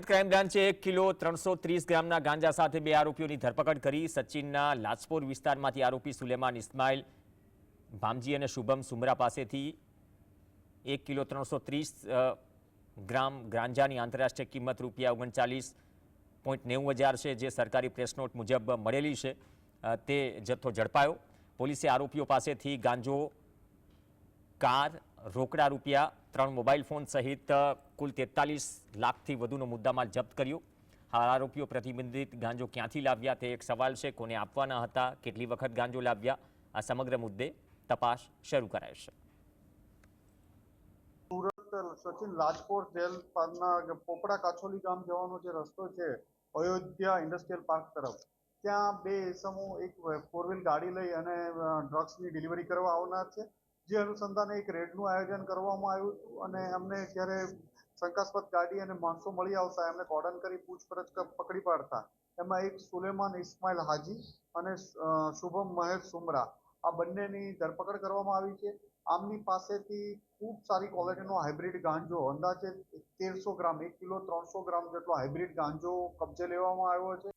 Crime બ્રાન્ચે 1 kilo 330 ગ્રામના ગાંજા સાથે બે આરોપીઓની ધરપકડ કરી. સચિનના લાજપોર વિસ્તારમાંથી આરોપી સુલેમાન ઇસ્માઇલ ભામજી અને શુભમ સુમરા પાસેથી 1 કિલો 330 ગ્રામ ગાંજાની આંતરરાષ્ટ્રીય કિંમત ₹39.90 છે, જે સરકારી પ્રેસ નોટ મુજબ મળેલી છે. તે જથ્થો ઝડપાયો. પોલીસે આરોપીઓ પાસેથી ગાંજો, કાર, રોકડા રૂપિયા, 3 મોબાઈલ ફોન સહિત કુલ 43 લાખથી વધુનો મુદ્દામાલ જપ્ત કર્યો. આરોપીઓ પ્રતિબંધિત ગાંજો ક્યાંથી લાવ્યા તે એક સવાલ છે. કોને આપવાના હતા, કેટલી વખત ગાંજો લાવ્યા, આ સમગ્ર મુદ્દે તપાસ શરૂ કરાઈ છે. સુરત સચિન લાજપોર જેલ પારના પોપડા કાછોલી ગામ જવાનો જે રસ્તો છે અયોધ્યા ઇન્ડસ્ટ્રીયલ પાર્ક તરફ, ત્યાં બે ઇસમો એક 4 વ્હીલ ગાડી લઈ અને ડ્રગ્સની ડિલિવરી કરવા આવનાર છે. જે અનુસંધાને એક રેડનું આયોજન કરવામાં આવ્યું હતું અને અમને જ્યારે શંકાસ્પદ ગાડી અને માણસો મળી આવતા એમને કોર્ડન કરી પૂછપરછ પકડી પાડતા એમાં એક સુલેમાન ઇસ્માઇલ હાજી અને શુભમ મહેશ સુમરા, આ બંનેની ધરપકડ કરવામાં આવી છે. આમની પાસેથી ખૂબ સારી ક્વોલિટીનો હાઇબ્રિડ ગાંજો, અંદાજે 1300 ગ્રામ, 1 કિલો 300 ગ્રામ જેટલો હાઇબ્રિડ ગાંજો કબજે લેવામાં આવ્યો છે.